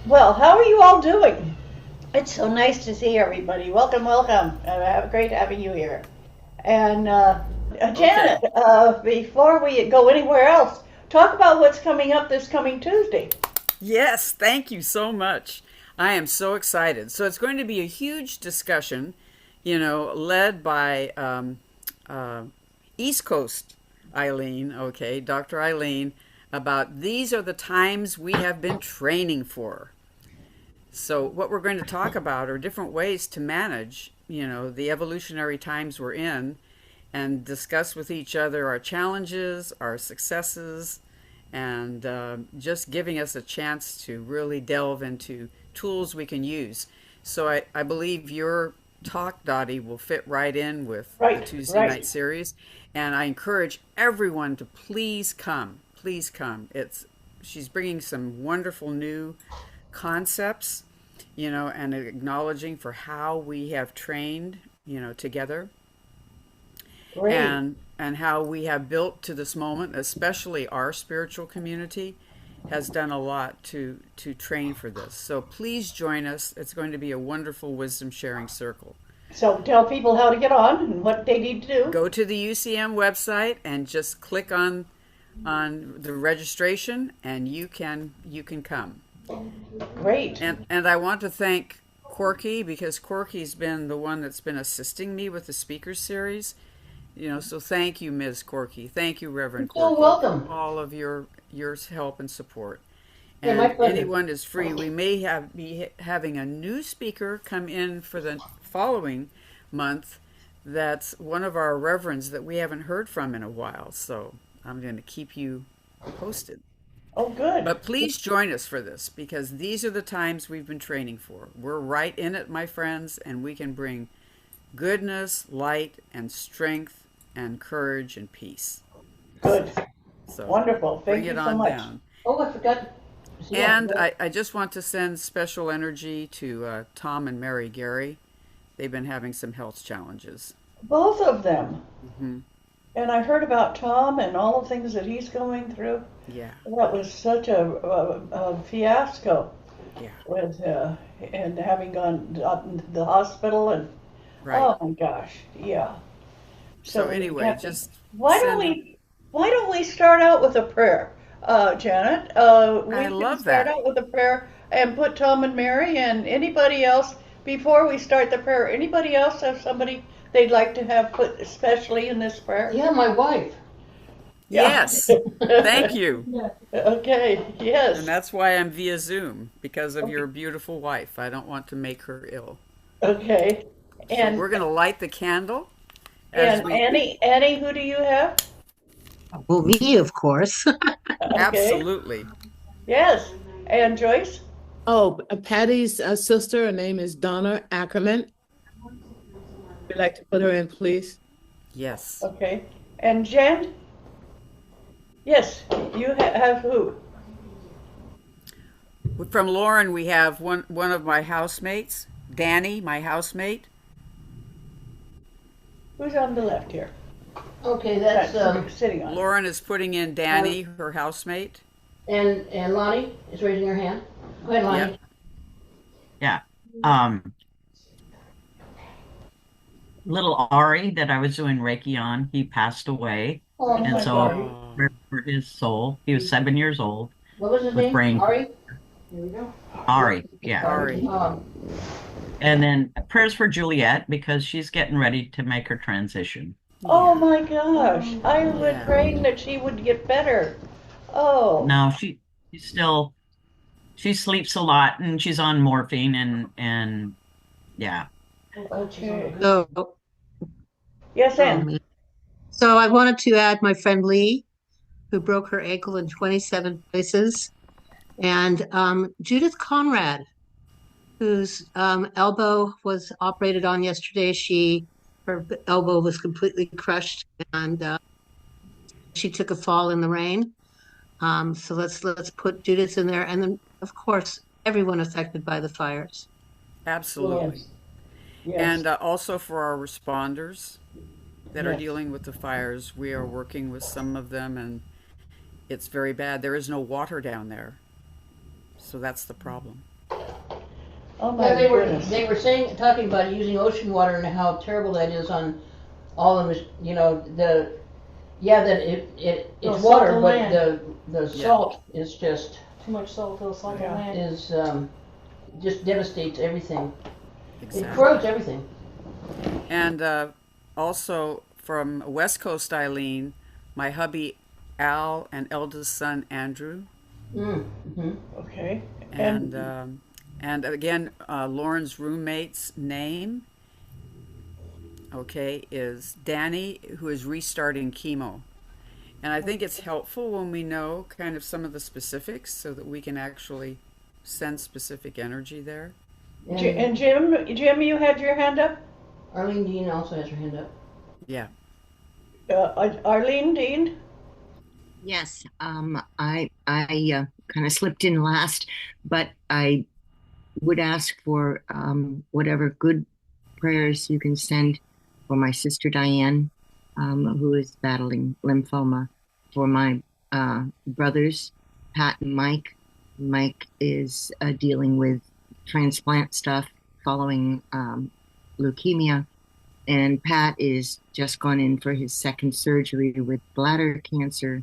Well, how are you all doing? It's so nice to see everybody. Welcome, welcome. Great having you here. And Okay. Janet, before we go anywhere else, talk about what's coming up this coming Tuesday. Yes, thank you so much. I am so excited. So it's going to be a huge discussion, led by uh, East Coast Eileen, okay, Dr. Eileen, about these are the times we have been training for. So what we're going to talk about are different ways to manage, the evolutionary times we're in and discuss with each other our challenges, our successes, and just giving us a chance to really delve into tools we can use. So I believe your talk, Dottie, will fit right in with the Right, Tuesday night right. series. And I encourage everyone to please come. Please come. She's bringing some wonderful new concepts, and acknowledging for how we have trained, together Great. and how we have built to this moment, especially our spiritual community has done a lot to train for this. So please join us. It's going to be a wonderful wisdom sharing circle. So tell people how to get on and what they need to do. Go to the UCM website and just click on the registration, and you can come. Great. And I want to thank Corky, because Corky's been the one that's been assisting me with the speaker series. So thank you, Ms. Corky. Thank you, You're Reverend so Corky, for welcome. all of your help and support. Yeah, my And pleasure. anyone is free. We may be having a new speaker come in for the following month. That's one of our reverends that we haven't heard from in a while. So I'm going to keep you posted. Oh, good. But please join us for this, because these are the times we've been training for. We're right in it, my friends, and we can bring goodness, light, and strength, and courage and peace. Good. So Wonderful. bring Thank it you so on much. down. Oh, I forgot. Yeah, And I just want to send special energy to Tom and Mary Gary. They've been having some health challenges. Both of them. Hmm. And I heard about Tom and all the things that he's going through. Yeah, That was such a fiasco yeah, with and having gone to the hospital and right. oh my gosh, yeah. So So we anyway, have to. just Why don't send. we? Why don't we start out with a prayer, Janet? I We can love start that. out with a prayer and put Tom and Mary and anybody else before we start the prayer. Anybody else have somebody they'd like to have put especially in this prayer? yeah, my wife. Yeah. Yes, thank you. Yeah. Okay. And Yes. that's why I'm via Zoom, because of Okay. your beautiful wife. I don't want to make her ill. Okay. So And we're going to light the candle as and we Annie, who do you have? Well, me, of course. Okay. absolutely. Yes. And Joyce? Oh, Patty's sister, her name is Donna Ackerman. We'd like to put her in, please. Yes. Okay. And Jen? Yes. You have who? From Lauren, we have one of my housemates, Danny, my housemate. Who's on the left here? Okay, that's That's sitting on it. Lauren is putting in Danny, her housemate. and Lonnie is raising her hand. Go ahead, Yep. Lonnie. Yeah. Um, little Ari that I was doing Reiki on, he passed away. Oh, I'm Oh And my so so sorry. Oh, for his soul, he was 7 years old What was his with name? brain Ari? Here we go. Ari. Yeah. sorry. And then prayers for Juliet because she's getting ready to make her transition. Oh Yeah. my gosh. I was Yeah. praying that she would get better. Oh. Now she's still she sleeps a lot and she's on morphine and yeah. Okay. So, Yes, oh Anne. man. So I wanted to add my friend Lee, who broke her ankle in 27 places, and Judith Conrad, whose elbow was operated on yesterday. Her elbow was completely crushed, and she took a fall in the rain. So let's put Judith in there, and then of course everyone affected by the fires. Absolutely. Yes. Yes. And also for our responders that are Yes. dealing with the fires, we are working with some of them, and it's very bad. There is no water down there. So that's the problem. Oh my Yeah, goodness. they were talking about using ocean water and how terrible that is on all of the, that it's No, salt water, to but land. the salt is just, Too much salt will salt Yeah. on land. is, just devastates everything. It Exactly. corrodes everything. And also from West Coast, Eileen, my hubby Al and eldest son Andrew, Mm-hmm. Okay. and again Lauren's roommate's name, okay, is Danny, who is restarting chemo. And I think it's helpful when we know kind of some of the specifics so that we can actually send specific energy there. And Jim, you had your hand up? Arlene Dean also has her hand up. Yeah. Arlene Dean? Yes, I kind of slipped in last, but I would ask for whatever good prayers you can send for my sister Diane, who is battling lymphoma, for my brothers Pat and Mike. Mike is dealing with transplant stuff following leukemia, and Pat is just gone in for his second surgery with bladder cancer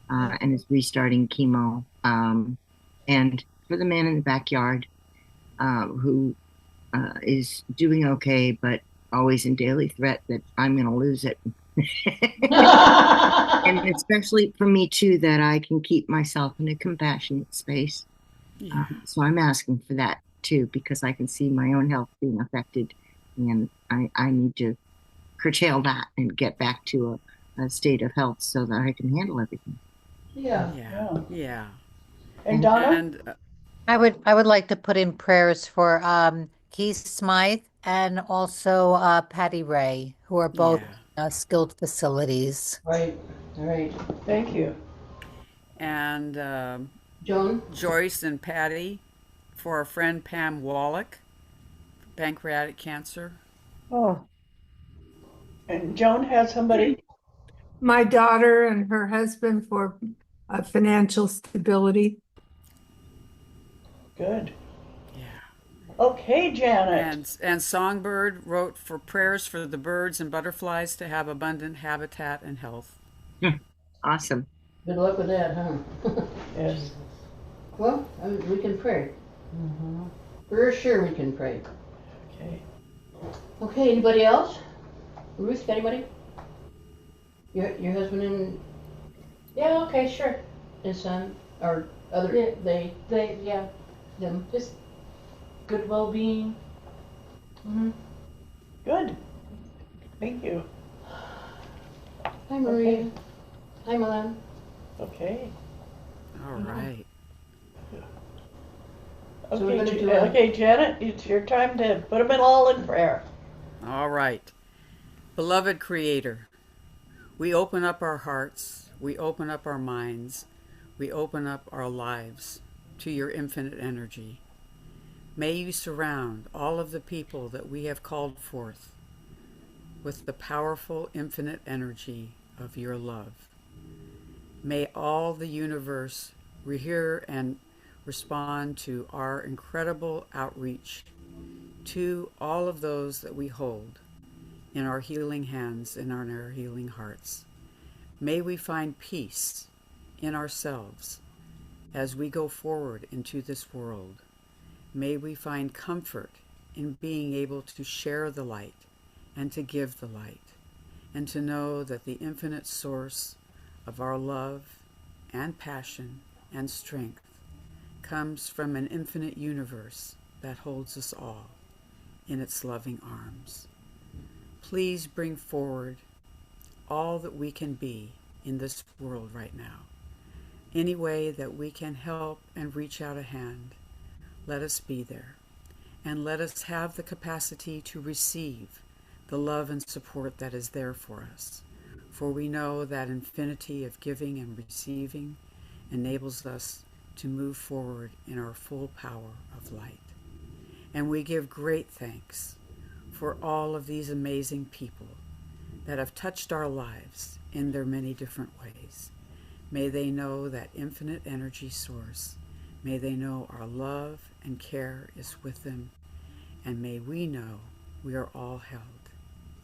and is restarting chemo. And for the man in the backyard who is doing okay, but always in daily threat that I'm going to lose it. And especially for me, too, that I can keep myself in a compassionate space. Yeah. So I'm asking for that, too, because I can see my own health being affected. And I need to curtail that and get back to a state of health so that I can handle everything. Yeah. Yeah. And Donna? And I would like to put in prayers for Keith Smythe and also Patty Ray, who are both yeah. skilled facilities. Right. All right. Thank you. And Joan? Joyce and Patty for our friend Pam Wallach, pancreatic cancer. Oh. And Joan has somebody? My daughter and her husband for financial stability. Good. Yeah. Okay, Janet. And Songbird wrote for prayers for the birds and butterflies to have abundant habitat and health. Awesome. Good luck with that, huh? Yes. Well, we can pray. For sure we can pray. Okay. Okay, anybody else? Ruth, anybody? Your husband and Yeah, okay, sure. his son, or other, Yeah. Yeah, them? just good well-being. Good. Thank you. Hi, Maria. Hi, Milan. Okay. All right. So we're gonna Okay, do okay, Janet, it's your time to put them all in prayer. All right. Beloved Creator, we open up our hearts, we open up our minds, we open up our lives to your infinite energy. May you surround all of the people that we have called forth with the powerful infinite energy of your love. May all the universe hear and respond to our incredible outreach to all of those that we hold in our healing hands and in our healing hearts. May we find peace in ourselves as we go forward into this world. May we find comfort in being able to share the light and to give the light, and to know that the infinite source of our love and passion and strength comes from an infinite universe that holds us all in its loving arms. Please bring forward all that we can be in this world right now. Any way that we can help and reach out a hand, let us be there. And let us have the capacity to receive the love and support that is there for us. For we know that infinity of giving and receiving enables us to move forward in our full power of light. And we give great thanks for all of these amazing people that have touched our lives in their many different ways. May they know that infinite energy source. May they know our love and care is with them and may we know we are all held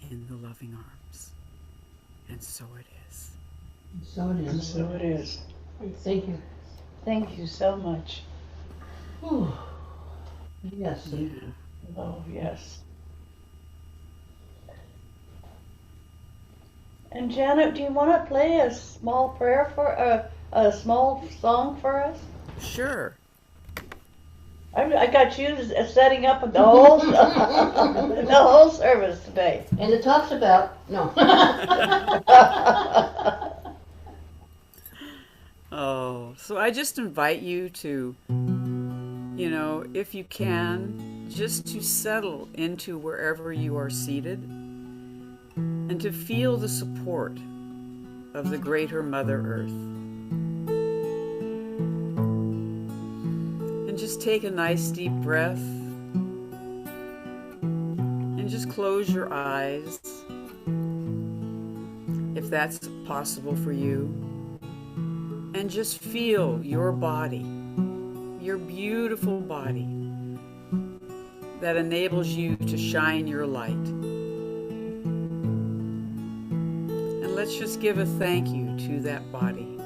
in the loving arms. And so it is. So it And is. so it is. Thank you. Thank you so much. Whew. Yes. Thank Yeah. you. Oh, yes. And Janet, do you want to play a small prayer for a small song for us? Sure. I got you setting up the whole the whole service today. And it talks about no. Oh, so I just invite you to, if you can, just to settle into wherever you are seated and to feel the support of the greater Mother Earth. And just take a nice deep breath and just close your eyes if that's possible for you. And just feel your body, your beautiful body that enables you to shine your light. And let's just give a thank you to that body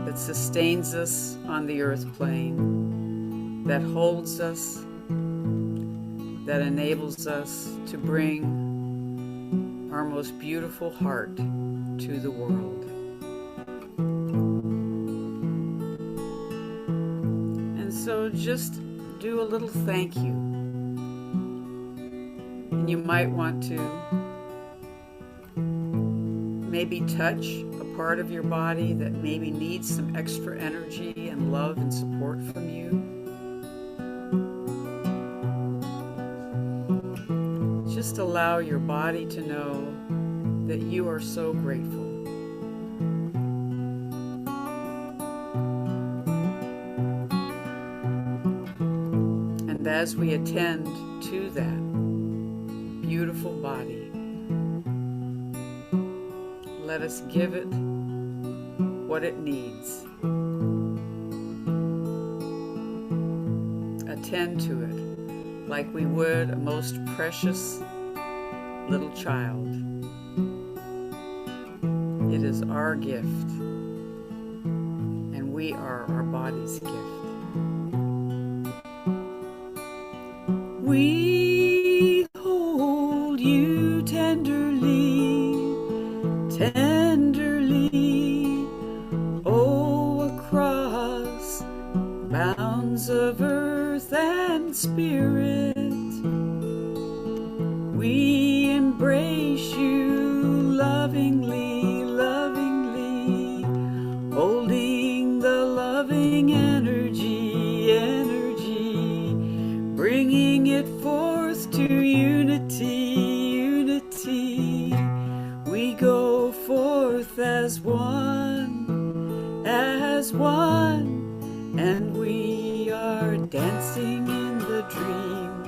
that sustains us on the earth plane, that holds us, that enables us to bring our most beautiful heart to the world. So just do a little thank you. And you might want to maybe touch a part of your body that maybe needs some extra energy and love and support from you. Just allow your body to know that you are so grateful. As we attend to that beautiful body, let us give it what it needs. Attend to it like we would a most precious little child. It is our gift, and we are our body's gift. We hold you tenderly, tenderly, oh, across bounds of earth and spirit. We embrace you lovingly, lovingly, holding the loving energy, bringing it forth to unity, unity. We go forth as one, and we are dancing in the dream,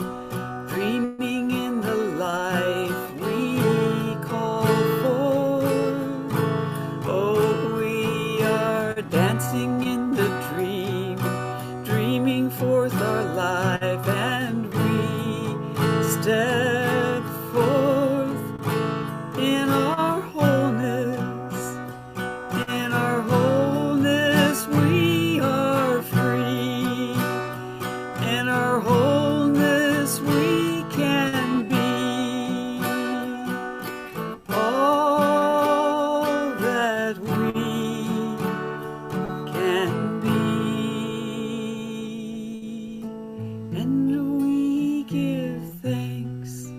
dreaming in the life we call forth. Oh, we are dancing in the dream, dreaming forth our life, and we step forth in our wholeness. In our wholeness we are free. In our wholeness we can be all that we can be. And we give thanks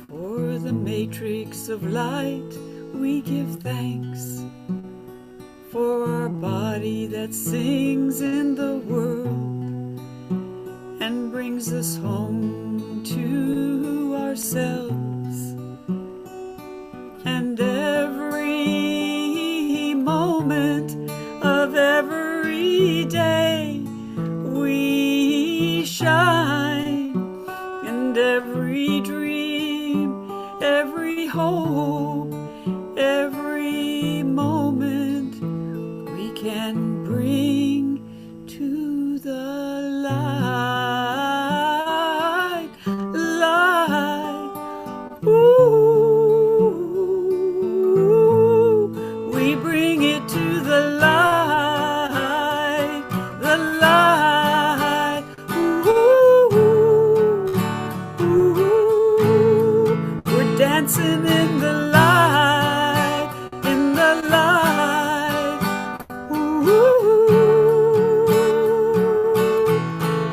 for the matrix of light. We give thanks for our body that sings in the world and brings us home to ourselves. And every moment of every day we shine, and every dream, every hope, every moment we can bring to the light. light. Ooh,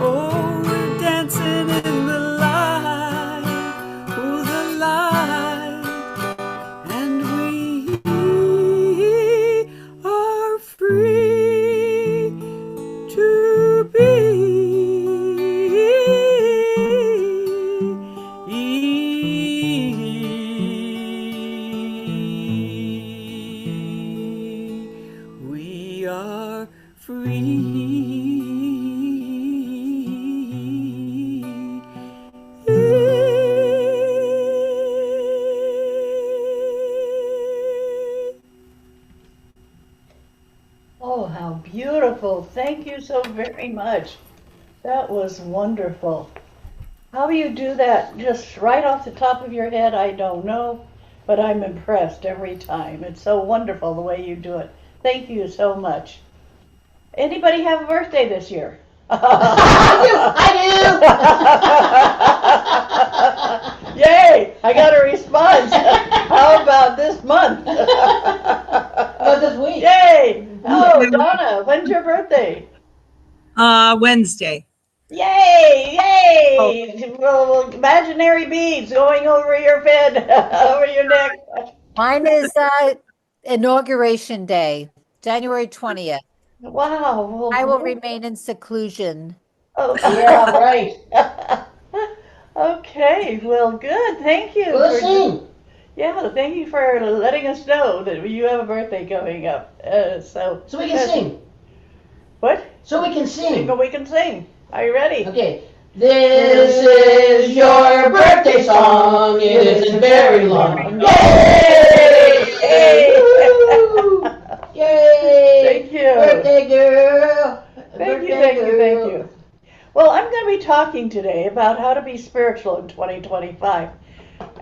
oh, we're dancing in the light. Oh, the light. And we are free to be. We are Oh, how beautiful. Thank you so very much. That was wonderful. How you do that just right off the top of your head, I don't know, but I'm impressed every time. It's so wonderful the way you do it. Thank you so much. Anybody have a birthday this year? I do. Yay! I got a response. How about this month? About this week? Yay! Oh, Donna, when's your birthday? Wednesday. Yay! Yay! Well, imaginary beads going over your head, over your neck. Mine is Inauguration Day, January 20th. Wow. Well, I will remain in seclusion. oh, Yeah, right. Okay. Well, good. Thank you. Well, let's sing. Yeah, thank you for letting us know that you have a birthday coming up. So we can sing. What? So we can sing. We can sing. Are you ready? Okay. This is your birthday song. It isn't very long. Yay! Woo! Yay! Thank you. Birthday girl. Thank you. Well, I'm going to be talking today about how to be spiritual in 2025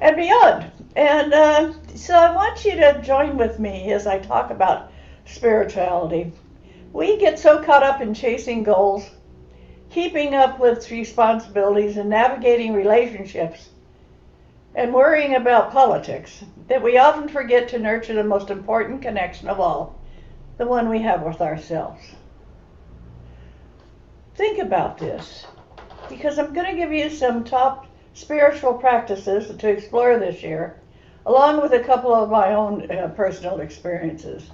and beyond. And so I want you to join with me as I talk about spirituality. We get so caught up in chasing goals, keeping up with responsibilities, and navigating relationships, and worrying about politics, that we often forget to nurture the most important connection of all, the one we have with ourselves. Think about this, because I'm going to give you some top spiritual practices to explore this year, along with a couple of my own personal experiences.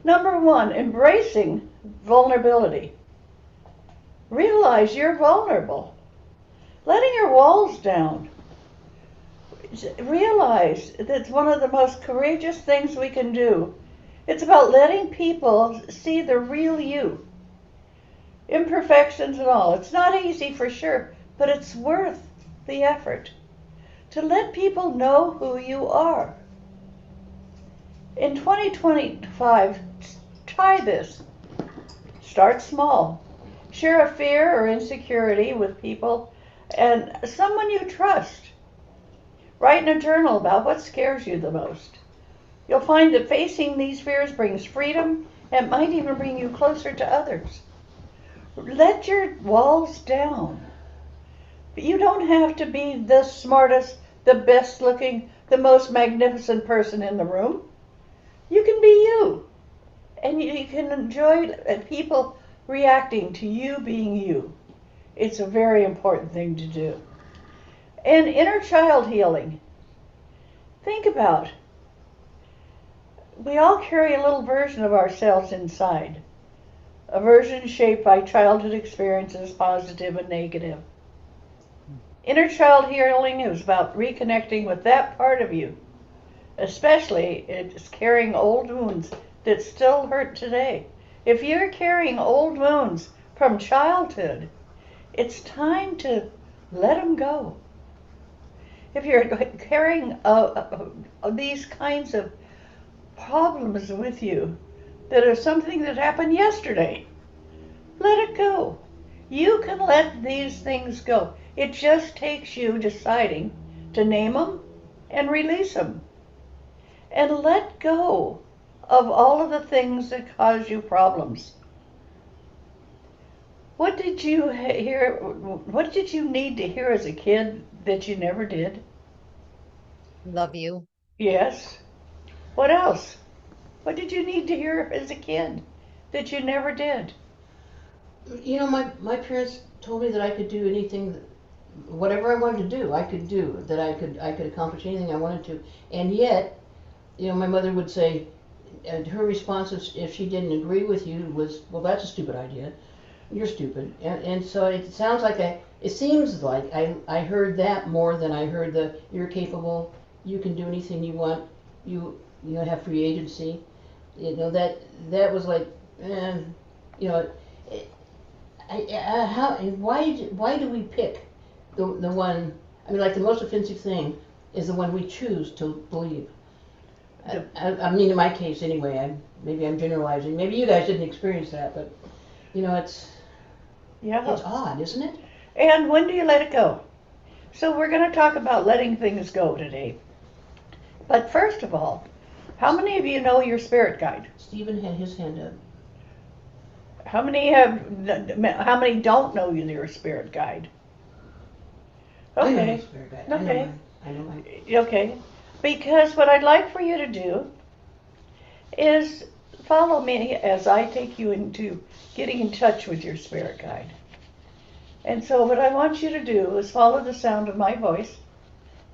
Number one, embracing vulnerability. Realize you're vulnerable. Letting your walls down. Realize that's one of the most courageous things we can do. It's about letting people see the real you. Imperfections and all. It's not easy for sure, but it's worth the effort to let people know who you are. In 2025, try this. Start small. Share a fear or insecurity with people and someone you trust. Write in a journal about what scares you the most. You'll find that facing these fears brings freedom and might even bring you closer to others. Let your walls down. You don't have to be the smartest, the best looking, the most magnificent person in the room. You can be you. And you can enjoy people reacting to you being you. It's a very important thing to do. And inner child healing. Think about, we all carry a little version of ourselves inside. A version shaped by childhood experiences, positive and negative. Inner child healing is about reconnecting with that part of you. Especially, it's carrying old wounds that still hurt today. If you're carrying old wounds from childhood, it's time to let them go. If you're carrying these kinds of problems with you that are something that happened yesterday, let it go. You can let these things go. It just takes you deciding to name them and release them. And let go of all of the things that cause you problems. What did you hear? What did you need to hear as a kid that you never did? Love you. Yes. What else? What did you need to hear as a kid that you never did? You know, my parents told me that I could do anything, whatever I wanted to do, I could do. That I could accomplish anything I wanted to. And yet, you know, my mother would say, and her response if she didn't agree with you was, well, that's a stupid idea. You're stupid. And so it sounds like it seems like I heard that more than I heard the you're capable, you can do anything you want, you have free agency. You know, that was like, you know, why do we pick the one? I mean, like the most offensive thing is the one we choose to believe. I mean, in my case, anyway. Maybe I'm generalizing. Maybe you guys didn't experience that, but you know, it's odd, isn't it? And when do you let it go? So we're going to talk about letting things go today. But first of all, how many of you know your spirit guide? Stephen had his hand up. How many don't know your spirit guide? Okay. I know my spirit guide. Okay. I know mine. Okay. Because what I'd like for you to do is follow me as I take you into getting in touch with your spirit guide. And so what I want you to do is follow the sound of my voice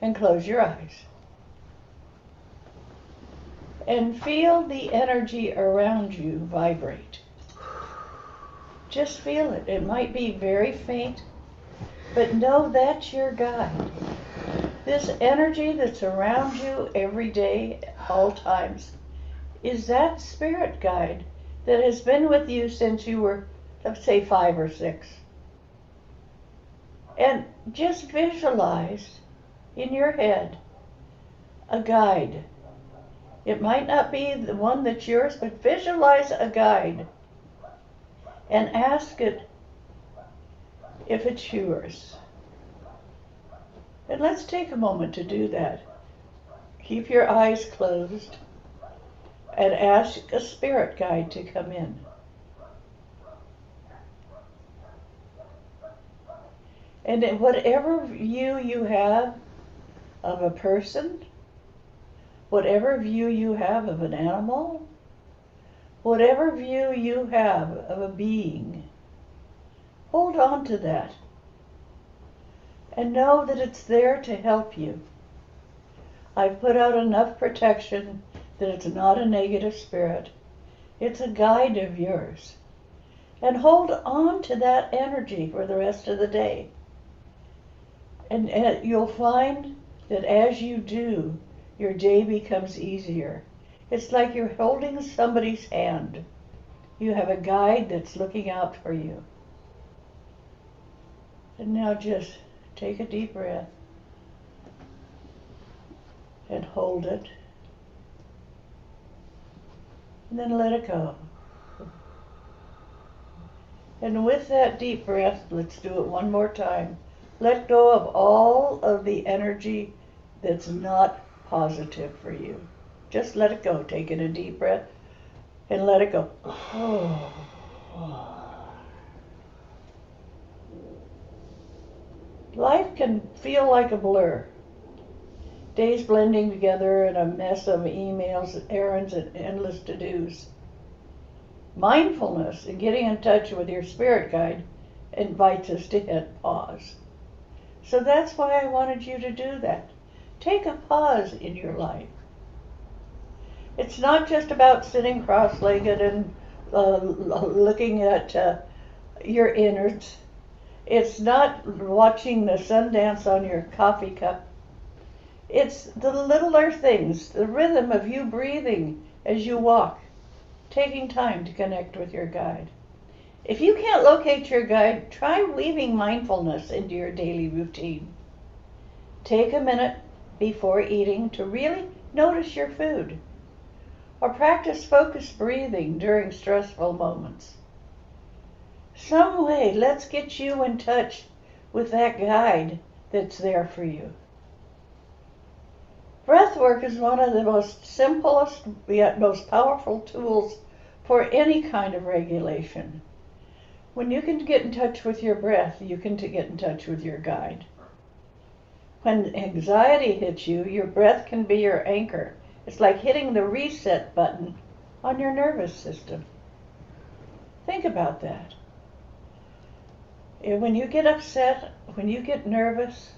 and close your eyes. And feel the energy around you vibrate. Just feel it. It might be very faint, but know that's your guide. This energy that's around you every day, all times, is that spirit guide that has been with you since you were, let's say, 5 or 6. And just visualize in your head a guide. It might not be the one that's yours, but visualize a guide and ask it if it's yours. And let's take a moment to do that. Keep your eyes closed and ask a spirit guide to come in. And in whatever view you have of a person, whatever view you have of an animal, whatever view you have of a being, hold on to that. And know that it's there to help you. I've put out enough protection that it's not a negative spirit. It's a guide of yours. And hold on to that energy for the rest of the day. And you'll find that as you do, your day becomes easier. It's like you're holding somebody's hand. You have a guide that's looking out for you. And now just take a deep breath and hold it. And then let it go. And with that deep breath, let's do it one more time. Let go of all of the energy that's not positive for you. Just let it go. Take in a deep breath and let it go. Life can feel like a blur. Days blending together in a mess of emails, errands, and endless to-dos. Mindfulness and getting in touch with your spirit guide invites us to hit pause. So that's why I wanted you to do that. Take a pause in your life. It's not just about sitting cross-legged and looking at your innards. It's not watching the sun dance on your coffee cup. It's the littler things, the rhythm of you breathing as you walk, taking time to connect with your guide. If you can't locate your guide, try weaving mindfulness into your daily routine. Take a minute before eating to really notice your food, or practice focused breathing during stressful moments. Some way, let's get you in touch with that guide that's there for you. Breathwork is one of the most simplest yet most powerful tools for any kind of regulation. When you can get in touch with your breath, you can get in touch with your guide. When anxiety hits you, your breath can be your anchor. It's like hitting the reset button on your nervous system. Think about that. When you get upset, when you get nervous,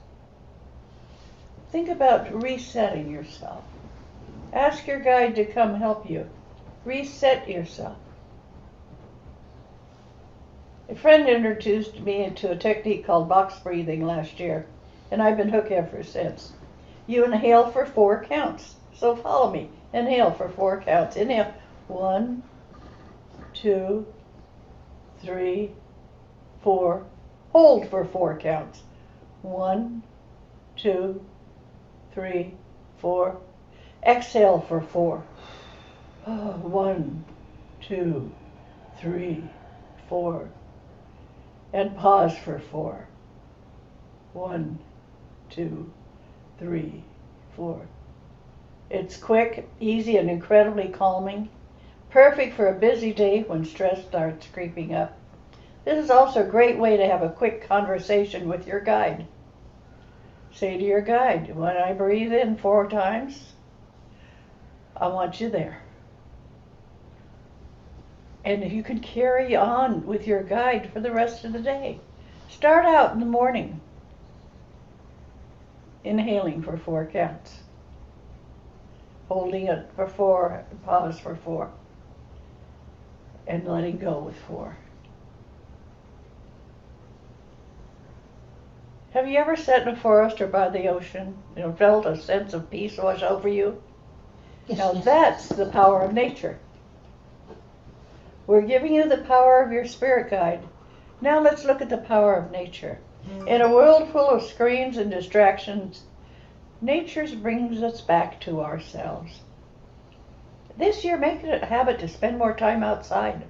think about resetting yourself. Ask your guide to come help you. Reset yourself. A friend introduced me into a technique called box breathing last year, and I've been hooked ever since. You inhale for 4 counts. So follow me. Inhale for 4 counts. Inhale. 1, 2, 3, 4. Hold for 4 counts. 1, 2, 3, 4. Exhale for 4. 1, 2, 3, 4. And pause for 4. 1, 2, 3, 4. It's quick, easy, and incredibly calming. Perfect for a busy day when stress starts creeping up. This is also a great way to have a quick conversation with your guide. Say to your guide, when I breathe in 4 times, I want you there. And you can carry on with your guide for the rest of the day. Start out in the morning, inhaling for 4 counts, holding it for 4, pause for 4, and letting go with 4. Have you ever sat in a forest or by the ocean and felt a sense of peace wash over you? Yes, Now yes. that's the power of nature. We're giving you the power of your spirit guide. Now let's look at the power of nature. In a world full of screens and distractions, nature brings us back to ourselves. This year, make it a habit to spend more time outside.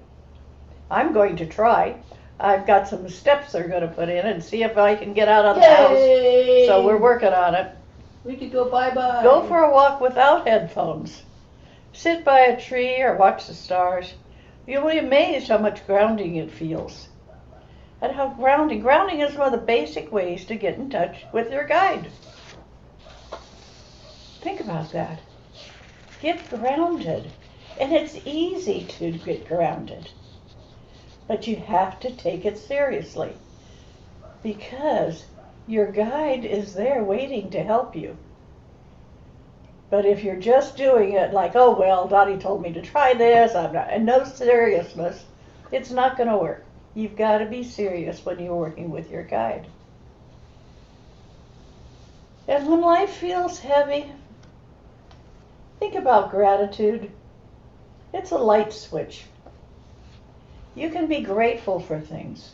I'm going to try. I've got some steps they're going to put in and see if I can get out of the Yay! house. So we're working on it. We could go bye-bye. Go for a walk without headphones. Sit by a tree or watch the stars. You'll be amazed how much grounding it feels. And how grounding is one of the basic ways to get in touch with your guide. Think about that. Get grounded. And it's easy to get grounded. But you have to take it seriously. Because your guide is there waiting to help you. But if you're just doing it like, oh, well, Dottie told me to try this, I'm not, and no seriousness, it's not going to work. You've got to be serious when you're working with your guide. And when life feels heavy, think about gratitude. It's a light switch. You can be grateful for things.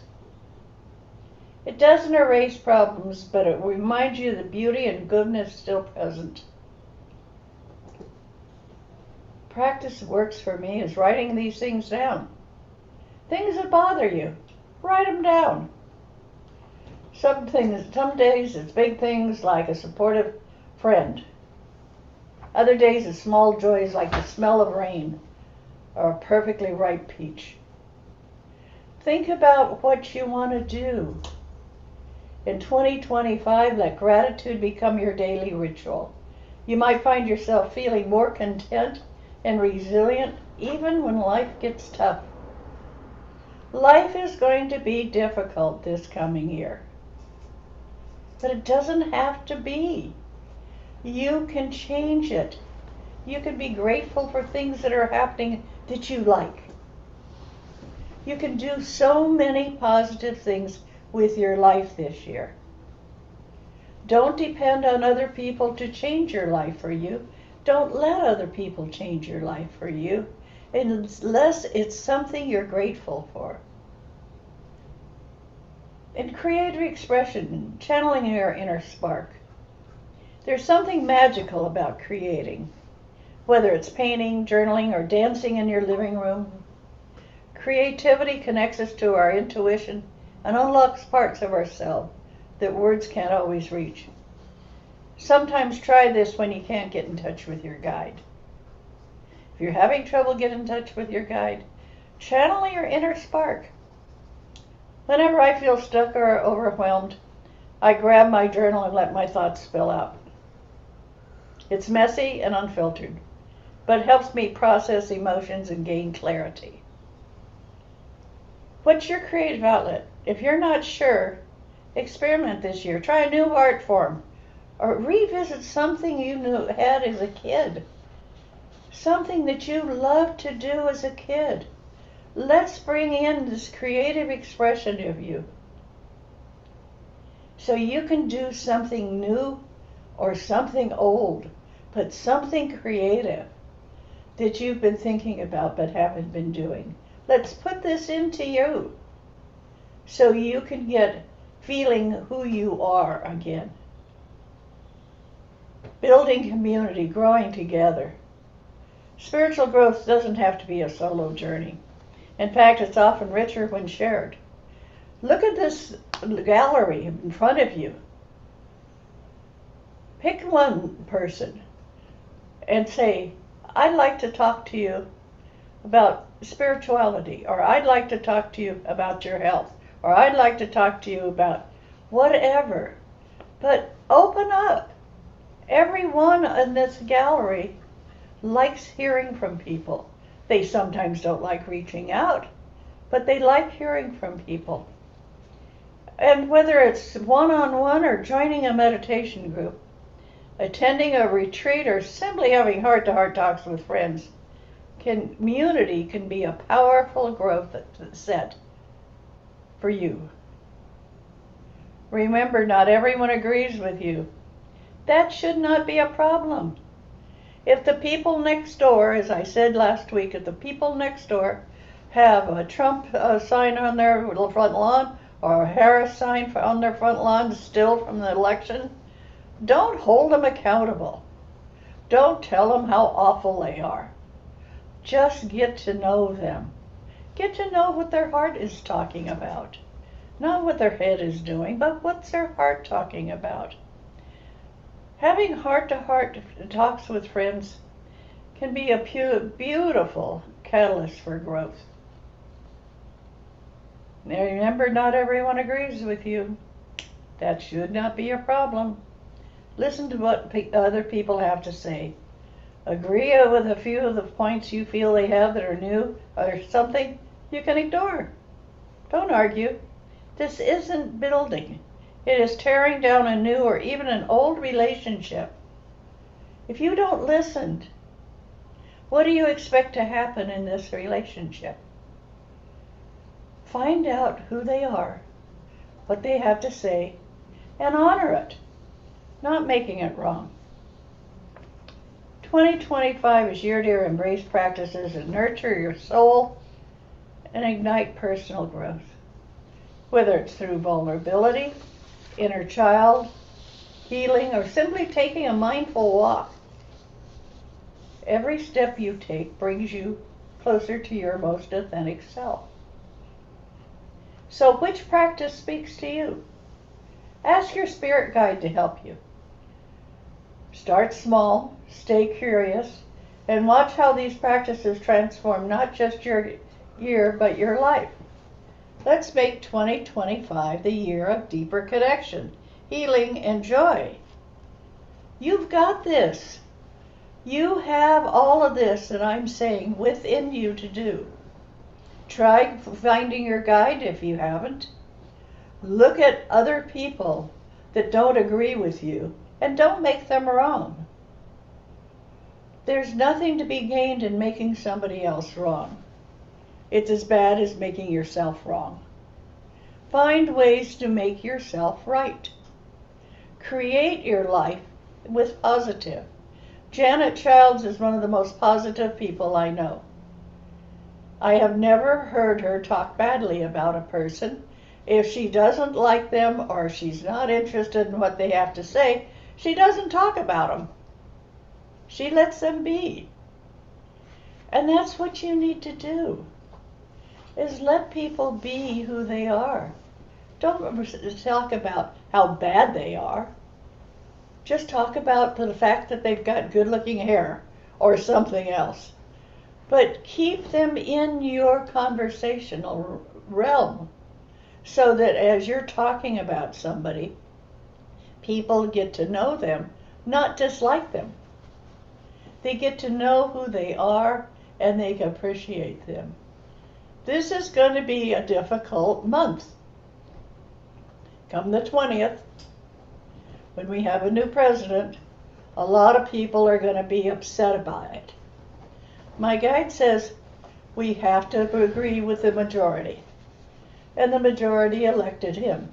It doesn't erase problems, but it reminds you the beauty and goodness still present. Practice works for me is writing these things down. Things that bother you, write them down. Some days it's big things like a supportive friend. Other days it's small joys like the smell of rain or a perfectly ripe peach. Think about what you want to do. In 2025, let gratitude become your daily ritual. You might find yourself feeling more content and resilient even when life gets tough. Life is going to be difficult this coming year. But it doesn't have to be. You can change it. You can be grateful for things that are happening that you like. You can do so many positive things with your life this year. Don't depend on other people to change your life for you. Don't let other people change your life for you unless it's something you're grateful for. In creative expression, channeling your inner spark. There's something magical about creating, whether it's painting, journaling, or dancing in your living room. Creativity connects us to our intuition and unlocks parts of ourselves that words can't always reach. Sometimes try this when you can't get in touch with your guide. If you're having trouble getting in touch with your guide, channel your inner spark. Whenever I feel stuck or overwhelmed, I grab my journal and let my thoughts spill out. It's messy and unfiltered, but helps me process emotions and gain clarity. What's your creative outlet? If you're not sure, experiment this year. Try a new art form or revisit something you had as a kid. Something that you loved to do as a kid. Let's bring in this creative expression of you so you can do something new or something old, but something creative that you've been thinking about but haven't been doing. Let's put this into you so you can get feeling who you are again. Building community, growing together. Spiritual growth doesn't have to be a solo journey. In fact, it's often richer when shared. Look at this gallery in front of you. Pick one person and say, I'd like to talk to you about spirituality, or I'd like to talk to you about your health, or I'd like to talk to you about whatever. But open up. Everyone in this gallery likes hearing from people. They sometimes don't like reaching out, but they like hearing from people. And whether it's one-on-one or joining a meditation group, attending a retreat, or simply having heart-to-heart talks with friends, community can be a powerful growth set for you. Remember, not everyone agrees with you. That should not be a problem. If the people next door, as I said last week, if the people next door have a Trump sign on their front lawn or a Harris sign on their front lawn still from the election, don't hold them accountable. Don't tell them how awful they are. Just get to know them. Get to know what their heart is talking about. Not what their head is doing, but what's their heart talking about. Having heart-to-heart talks with friends can be a beautiful catalyst for growth. Now remember, not everyone agrees with you. That should not be a problem. Listen to what other people have to say. Agree with a few of the points you feel they have that are new, or something you can ignore. Don't argue. This isn't building. It is tearing down a new or even an old relationship. If you don't listen, what do you expect to happen in this relationship? Find out who they are, what they have to say, and honor it, not making it wrong. 2025 is your year to embrace practices that nurture your soul and ignite personal growth. Whether it's through vulnerability, inner child, healing, or simply taking a mindful walk. Every step you take brings you closer to your most authentic self. So which practice speaks to you? Ask your spirit guide to help you. Start small, stay curious, and watch how these practices transform not just your year, but your life. Let's make 2025 the year of deeper connection, healing, and joy. You've got this. You have all of this that I'm saying within you to do. Try finding your guide if you haven't. Look at other people that don't agree with you and don't make them wrong. There's nothing to be gained in making somebody else wrong. It's as bad as making yourself wrong. Find ways to make yourself right. Create your life with positive. Janet Childs is one of the most positive people I know. I have never heard her talk badly about a person. If she doesn't like them or she's not interested in what they have to say, she doesn't talk about them. She lets them be. And that's what you need to do, is let people be who they are. Don't talk about how bad they are. Just talk about the fact that they've got good-looking hair or something else. But keep them in your conversational realm so that as you're talking about somebody, people get to know them, not dislike them. They get to know who they are and they can appreciate them. This is going to be a difficult month. Come the 20th, when we have a new president, a lot of people are going to be upset about it. My guide says we have to agree with the majority, and the majority elected him.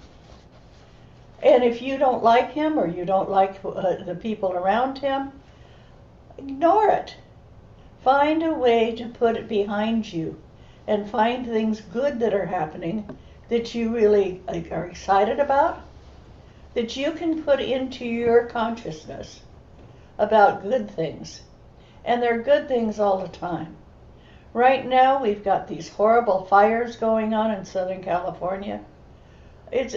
And if you don't like him or you don't like the people around him, ignore it. Find a way to put it behind you and find things good that are happening that you really are excited about, that you can put into your consciousness about good things. And they're good things all the time. Right now we've got these horrible fires going on in Southern California. It's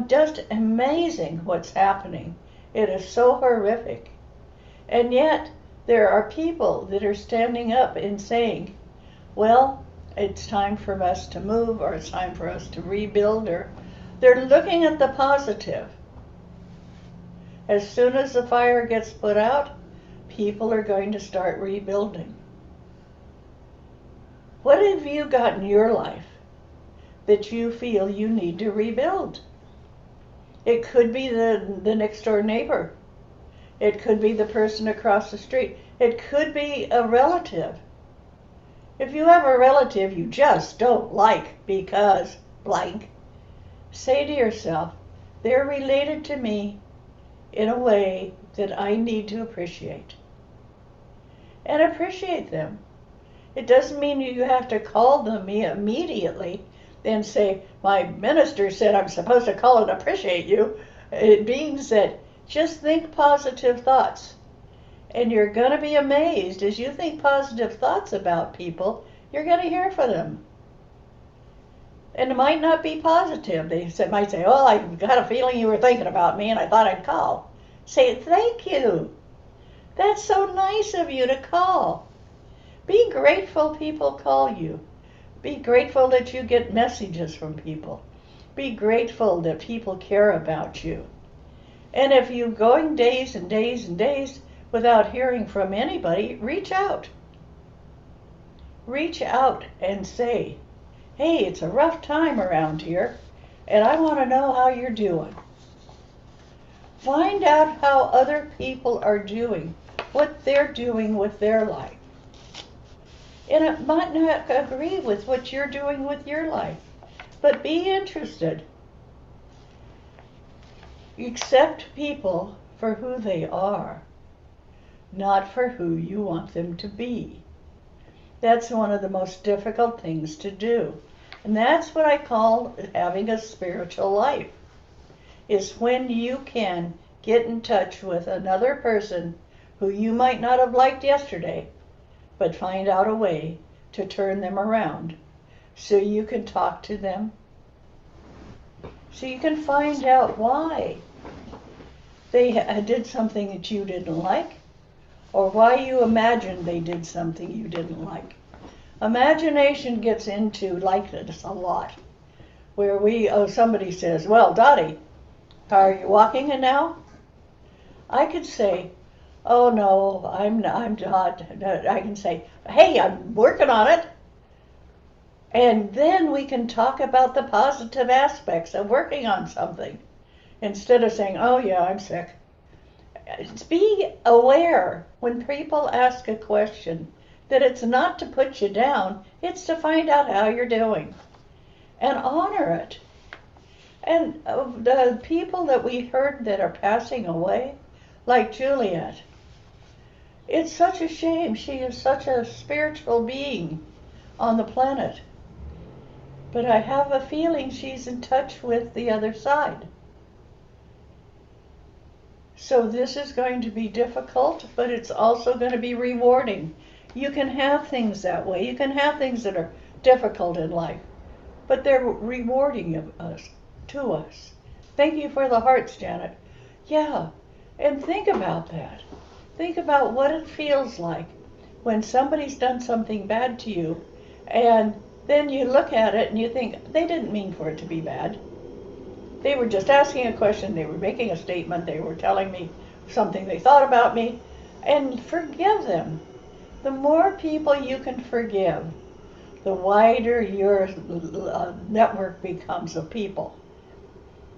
just amazing what's happening. It is so horrific. And yet there are people that are standing up and saying, well, it's time for us to move, or it's time for us to rebuild, or they're looking at the positive. As soon as the fire gets put out, people are going to start rebuilding. What have you got in your life that you feel you need to rebuild? It could be the next door neighbor. It could be the person across the street. It could be a relative. If you have a relative you just don't like because blank, say to yourself, they're related to me in a way that I need to appreciate. And appreciate them. It doesn't mean you have to call them immediately and say, my minister said I'm supposed to call and appreciate you. It means that just think positive thoughts. And you're going to be amazed as you think positive thoughts about people, you're going to hear from them. And it might not be positive. They might say, oh, I got a feeling you were thinking about me and I thought I'd call. Say, thank you. That's so nice of you to call. Be grateful people call you. Be grateful that you get messages from people. Be grateful that people care about you. And if you're going days and days and days without hearing from anybody, reach out. Reach out and say, hey, it's a rough time around here, and I want to know how you're doing. Find out how other people are doing, what they're doing with their life. And it might not agree with what you're doing with your life, but be interested. Accept people for who they are, not for who you want them to be. That's one of the most difficult things to do. And that's what I call having a spiritual life, is when you can get in touch with another person who you might not have liked yesterday, but find out a way to turn them around so you can talk to them, so you can find out why they did something that you didn't like, or why you imagined they did something you didn't like. Imagination gets into likeness a lot, where somebody says, well, Dottie, are you walking it now? I could say, oh no, I'm not. I can say, hey, I'm working on it. And then we can talk about the positive aspects of working on something, instead of saying, oh yeah, I'm sick. Be aware when people ask a question that it's not to put you down, it's to find out how you're doing. And honor it. And the people that we heard that are passing away, like Juliet, it's such a shame. She is such a spiritual being on the planet. But I have a feeling she's in touch with the other side. So this is going to be difficult, but it's also going to be rewarding. You can have things that way. You can have things that are difficult in life, but they're rewarding to us. Thank you for the hearts, Janet. Yeah, and think about that. Think about what it feels like when somebody's done something bad to you, and then you look at it and you think, they didn't mean for it to be bad. They were just asking a question, they were making a statement, they were telling me something they thought about me, and forgive them. The more people you can forgive, the wider your network becomes of people.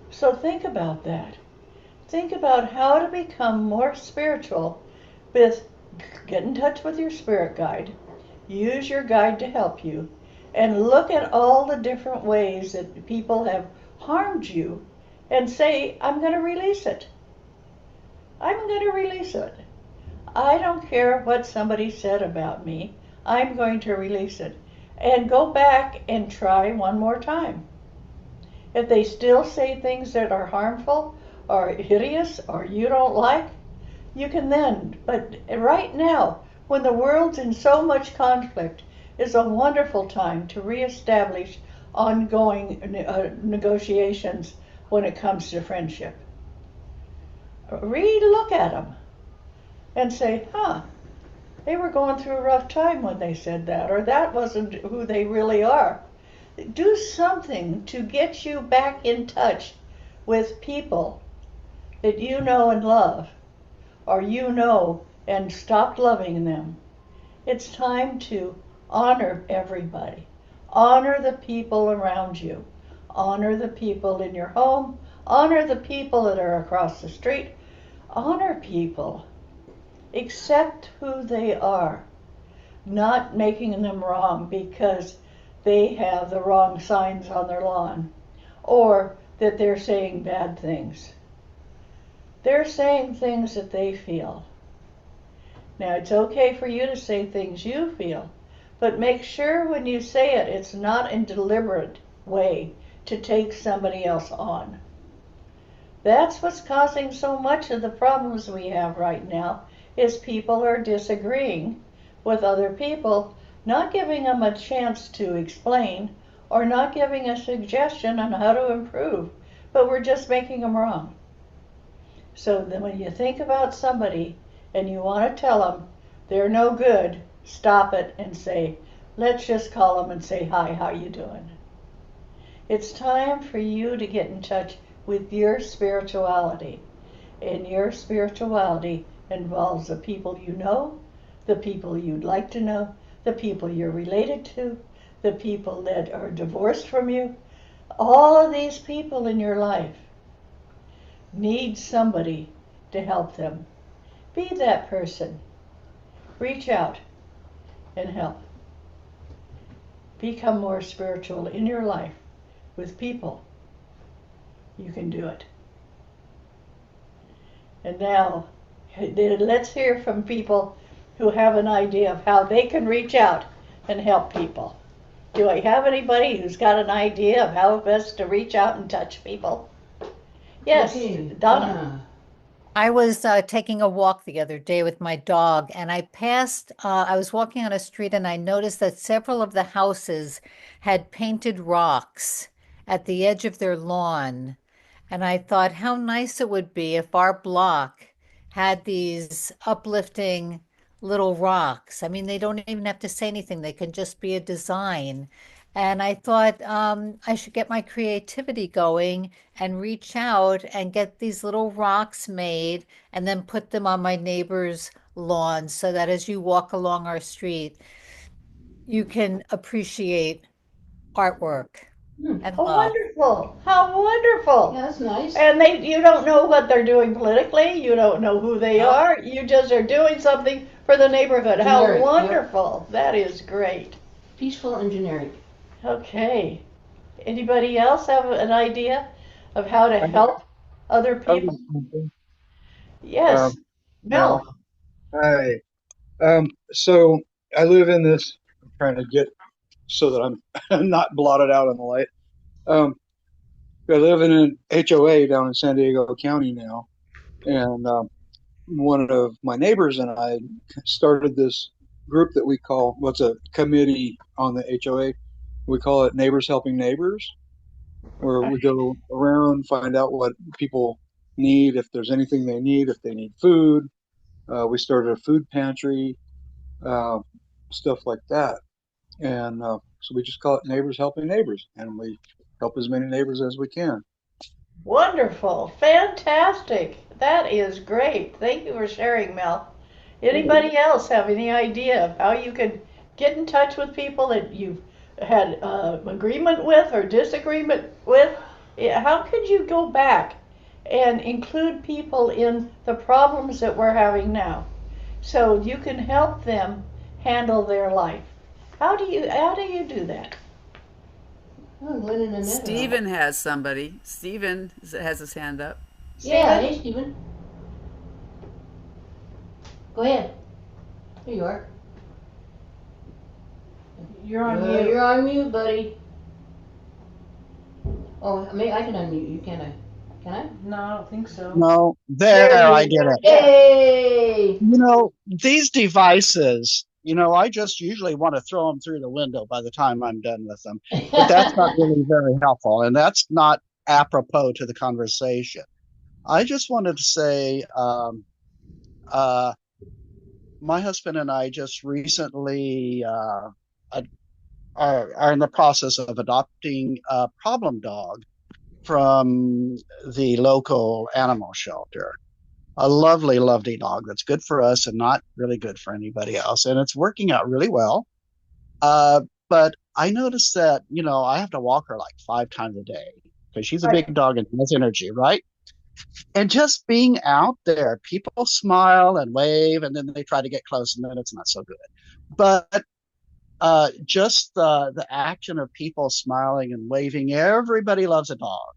So think about that. Think about how to become more spiritual with get in touch with your spirit guide, use your guide to help you, and look at all the different ways that people have harmed you and say, I'm going to release it. I'm going to release it. I don't care what somebody said about me. I'm going to release it. And go back and try one more time. If they still say things that are harmful or hideous or you don't like, you can then. But right now, when the world's in so much conflict, is a wonderful time to reestablish ongoing negotiations when it comes to friendship. Re-look at them and say, they were going through a rough time when they said that, or that wasn't who they really are. Do something to get you back in touch with people that you know and love, or you know and stopped loving them. It's time to honor everybody. Honor the people around you. Honor the people in your home. Honor the people that are across the street. Honor people. Accept who they are, not making them wrong because they have the wrong signs on their lawn or that they're saying bad things. They're saying things that they feel. Now, it's okay for you to say things you feel, but make sure when you say it, it's not in a deliberate way to take somebody else on. That's what's causing so much of the problems we have right now, is people are disagreeing with other people, not giving them a chance to explain or not giving a suggestion on how to improve, but we're just making them wrong. So then when you think about somebody and you want to tell them they're no good, stop it and say, let's just call them and say, hi, how you doing? It's time for you to get in touch with your spirituality. And your spirituality involves the people you know, the people you'd like to know, the people you're related to, the people that are divorced from you. All of these people in your life need somebody to help them. Be that person. Reach out and help. Become more spiritual in your life with people. You can do it. And now, let's hear from people who have an idea of how they can reach out and help people. Do I have anybody who's got an idea of how best to reach out and touch people? Yes, Okay, Donna. I was taking a walk the other day with my dog, and I was walking on a street and I noticed that several of the houses had painted rocks at the edge of their lawn. And I thought how nice it would be if our block had these uplifting little rocks. I mean, they don't even have to say anything, they can just be a design. And I thought I should get my creativity going and reach out and get these little rocks made and then put them on my neighbor's lawn so that as you walk along our street, you can appreciate artwork and Oh, love. wonderful. How wonderful. Yeah, that's nice. And you don't know what they're doing politically. You don't know who they Nope. are. You just are doing something for the neighborhood. How Generic, yep. wonderful. That is great. Peaceful and generic. Okay. Anybody else have an idea of how to help other people? Yes. Um, Mel. Hi. So I live in this, I'm trying to get so that I'm not blotted out on the light. Um, I live in an HOA down in San Diego County now. And one of my neighbors and I started this group that we call, what's a committee on the HOA. We call it Neighbors Helping Neighbors, where we go around, find out what people need, if there's anything they need, if they need food. We started a food pantry, uh, stuff like that. And so we just call it Neighbors Helping Neighbors, and we help as many neighbors as we can. Wonderful. Fantastic. That is great. Thank you for sharing, Mel. Anybody else have any idea of how you could get in touch with people that you've had agreement with or disagreement with? How could you go back and include people in the problems that we're having now so you can help them handle their life? How do you do that? Oh, Glenn and Annette. Stephen has somebody. Stephen has his hand up. Yeah, hey Stephen. Go ahead. Here you are. You're on mute. You're on mute, buddy. Oh, I mean, I can unmute you, can I? Can I? No, I don't think so. No, there, I did it. Yay! You know, these devices, I just usually want to throw them through the window by the time I'm done with them. But that's not really very helpful, and that's not apropos to the conversation. I just wanted to say, my husband and I just recently are in the process of adopting a problem dog from the local animal shelter. A lovely, lovely dog that's good for us and not really good for anybody else. And it's working out really well. But I noticed that, I have to walk her like 5 times a day because she's a big dog and has energy, right? And just being out there, people smile and wave, and then they try to get close, and then it's not so good. But just the action of people smiling and waving, everybody loves a dog,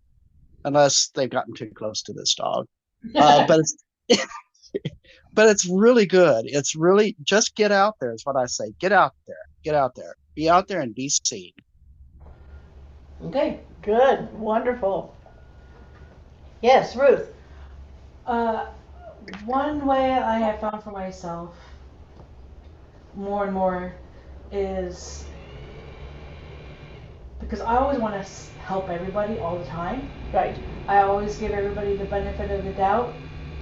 unless they've gotten too close to this dog. But it's really good. It's really just get out there is what I say. Get out there. Get out there. Be out there and be seen. Okay, good, wonderful. Yes, Ruth. One way I have found for myself more and more is because I always want to help everybody all the time. Right. I always give everybody the benefit of the doubt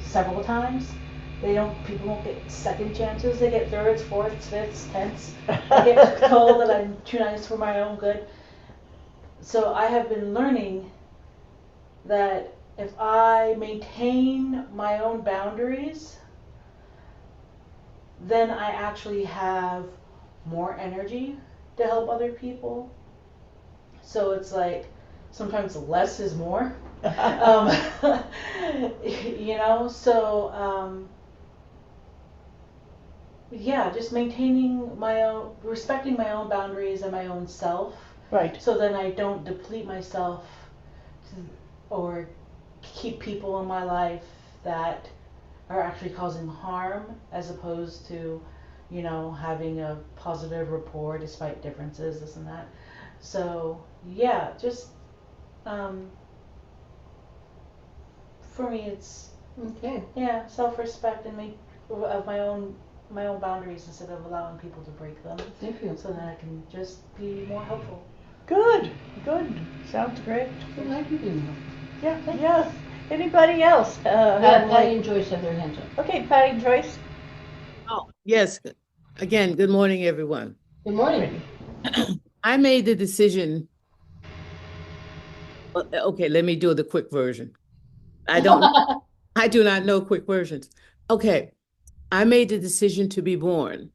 several times. People don't get second chances. They get thirds, fourths, fifths, tenths. They get told that I'm too nice for my own good. So I have been learning that if I maintain my own boundaries, then I actually have more energy to help other people. So it's like sometimes less is more. Just maintaining my own, respecting my own boundaries and my own self. Right. So then I don't deplete myself or keep people in my life that are actually causing harm, as opposed to, having a positive rapport despite differences, this and that. So just for me, it's self-respect and of my own boundaries instead of allowing people to break them. Thank you. So that I can just be more helpful. Good. Sounds great. I like you being helpful. Yeah. Anybody else? Patty and Joyce have their hands up. Okay, Patty and Joyce. Oh, yes. Again, good morning, everyone. Good morning. I made the decision. Okay, let me do the quick version. I do not know quick versions. Okay, I made the decision to be born,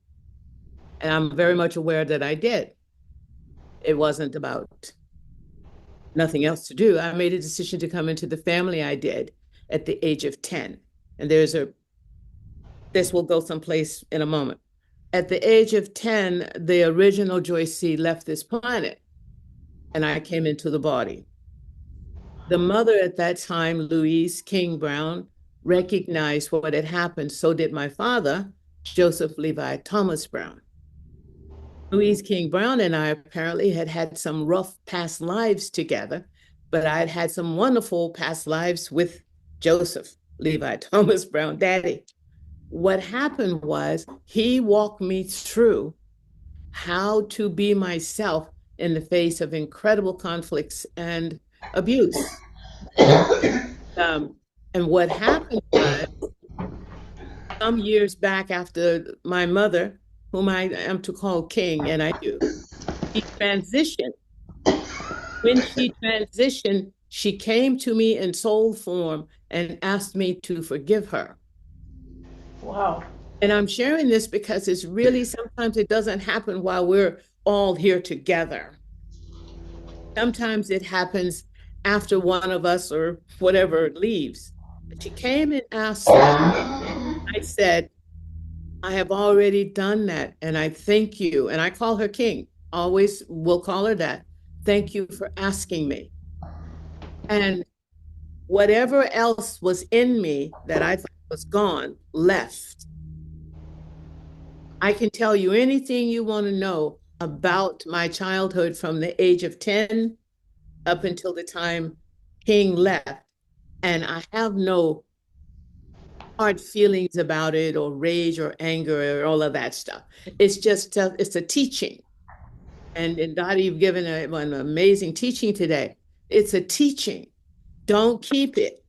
and I'm very much aware that I did. It wasn't about nothing else to do. I made a decision to come into the family I did at the age of 10. And this will go someplace in a moment. At the age of 10, the original Joyce C. left this planet, and I came into the body. The mother at that time, Louise King Brown, recognized what had happened. So did my father, Joseph Levi Thomas Brown. Louise King Brown and I apparently had some rough past lives together, but I'd had some wonderful past lives with Joseph Levi Thomas Brown, Daddy. What happened was he walked me through how to be myself in the face of incredible conflicts and abuse. And what happened was, some years back after my mother, whom I am to call King, and I do, she transitioned. When she transitioned, she came to me in soul form and asked me to forgive her. Wow. And I'm sharing this because it's really sometimes it doesn't happen while we're all here together. Sometimes it happens after one of us or whatever leaves. But she came and asked me. I said, I have already done that, and I thank you. And I call her King. Always will call her that. Thank you for asking me. And whatever else was in me that I thought was gone left. I can tell you anything you want to know about my childhood from the age of 10 up until the time King left. And I have no hard feelings about it or rage or anger or all of that stuff. It's just, it's a teaching. And Dottie, you've given an amazing teaching today. It's a teaching. Don't keep it.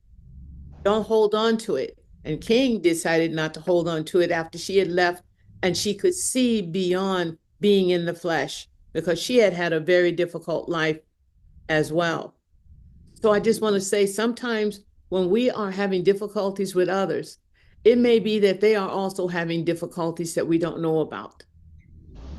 Don't hold on to it. And King decided not to hold on to it after she had left and she could see beyond being in the flesh because she had had a very difficult life as well. So I just want to say sometimes when we are having difficulties with others, it may be that they are also having difficulties that we don't know about.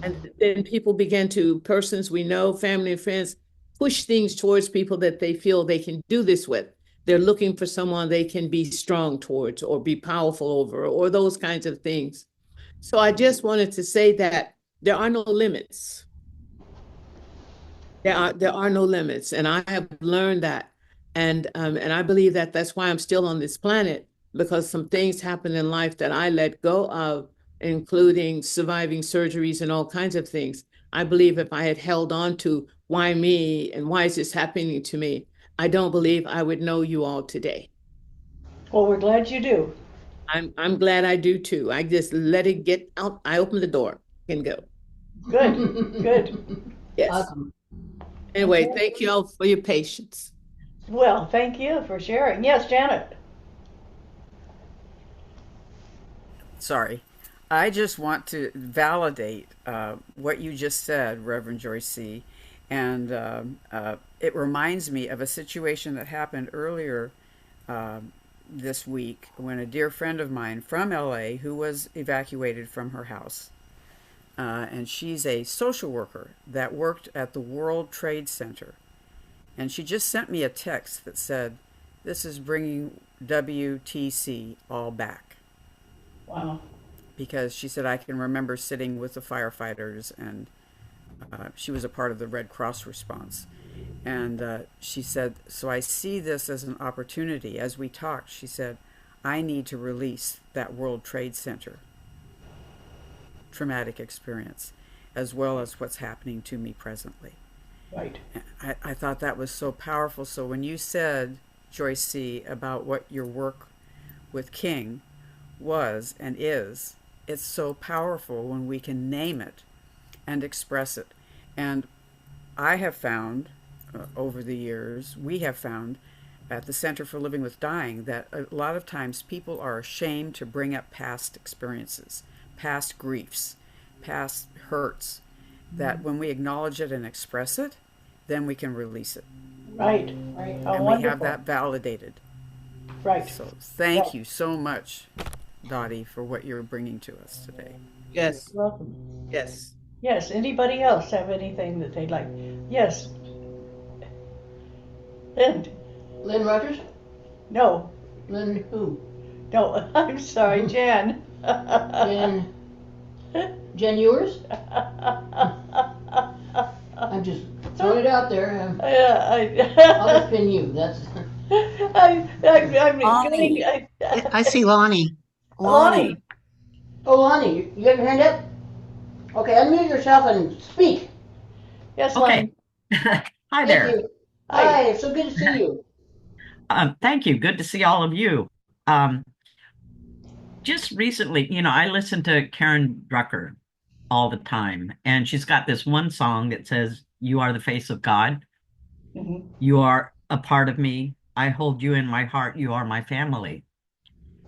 And then people begin to, persons we know, family and friends, push things towards people that they feel they can do this with. They're looking for someone they can be strong towards or be powerful over or those kinds of things. So I just wanted to say that there are no limits. There are no limits, and I have learned that, and I believe that that's why I'm still on this planet, because some things happened in life that I let go of, including surviving surgeries and all kinds of things. I believe if I had held on to why me and why is this happening to me, I don't believe I would know you all today. Well, we're glad you do. I'm glad I do too. I just let it get out. I open the door and go. Good, good. Yes. Awesome. Anyway, thank you all for your patience. Well, thank you for sharing. Yes, Janet. Sorry. I just want to validate what you just said, Reverend Joyce C. And it reminds me of a situation that happened earlier this week when a dear friend of mine from LA who was evacuated from her house, and she's a social worker that worked at the World Trade Center. And she just sent me a text that said, "This is bringing WTC all back." Wow. Because she said, I can remember sitting with the firefighters, and she was a part of the Red Cross response. And she said, so I see this as an opportunity. As we talked, she said, I need to release that World Trade Center traumatic experience, as well as what's happening to me presently. Right. I thought that was so powerful. So when you said, Joyce C., about what your work with King was and is, it's so powerful when we can name it and express it. And I have found over the years, we have found at the Center for Living with Dying that a lot of times people are ashamed to bring up past experiences, past griefs, past hurts, that when we acknowledge it and express it, then we can release it. Right, right. Oh, and wonderful. we have that validated. Right. So thank you so much, Dottie, for what you're bringing to us today. Yes. You're welcome. Yes. Yes. Anybody else have anything that they'd like? Yes. Lynn Rogers? No. Lynn who? No, I'm sorry, Jan. Jen. Jen Ewers? I'm just throwing it out there. I'll just pin you. That's. I'm getting. I see Lonnie. Lonnie. Oh, Lonnie, you got your hand up? Okay, unmute yourself and speak. Yes, Okay. Lonnie. Hi there. Thank you. Hi, so good to see you. Thank you. Good to see all of you. Just recently, I listen to Karen Drucker all the time, and she's got this one song that says, "You are the face of God. Mm-hmm. You are a part of me. I hold you in my heart. You are my family."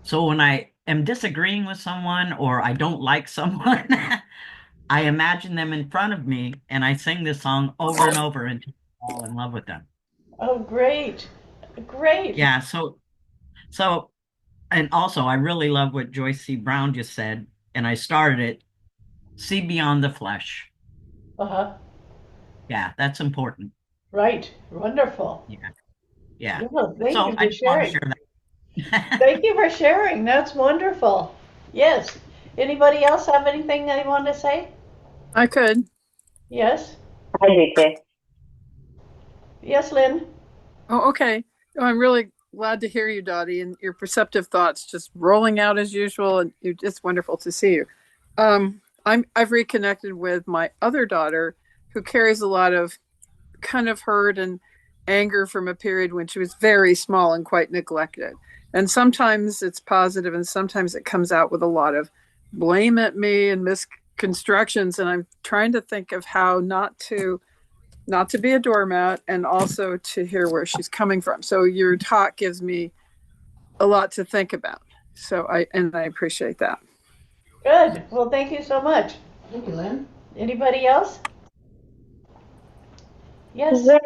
So when I am disagreeing with someone or I don't like someone, I imagine them in front of me and I sing this song over and over until I fall in love with them. Oh, great. Great. Yeah, so and also I really love what Joyce C. Brown just said. and I started it, see beyond the flesh. Uh-huh. Yeah, that's important. Right. Wonderful. Yeah. Yeah. Well, thank So you I for just want to sharing. share that. Thank you for sharing. That's wonderful. Yes. Anybody else have anything they want to say? I could. Yes. I do too. Yes, Lynn. Oh, okay. Oh, I'm really glad to hear you, Dottie, and your perceptive thoughts just rolling out as usual. And it's wonderful to see you. I've reconnected with my other daughter, who carries a lot of kind of hurt and anger from a period when she was very small and quite neglected. And sometimes it's positive, and sometimes it comes out with a lot of blame at me and misconstructions. And I'm trying to think of how not to be a doormat, and also to hear where she's coming from. So your talk gives me a lot to think about. So I appreciate that. Good. Well, thank you so much. Thank you, Lynn. Anybody else? Yes. Yeah,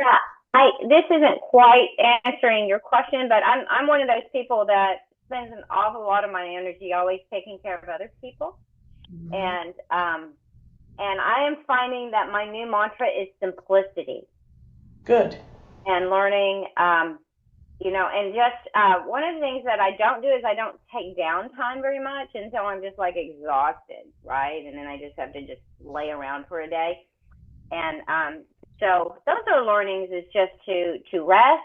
this isn't quite answering your question, but I'm one of those people that spends an awful lot of my energy always taking care of other people. Mm-hmm. And I am finding that my new mantra is simplicity. Good. And learning, and just one of the things that I don't do is I don't take downtime very much until I'm just like exhausted, right? And then I just have to just lay around for a day. And so those are learnings, is just to rest.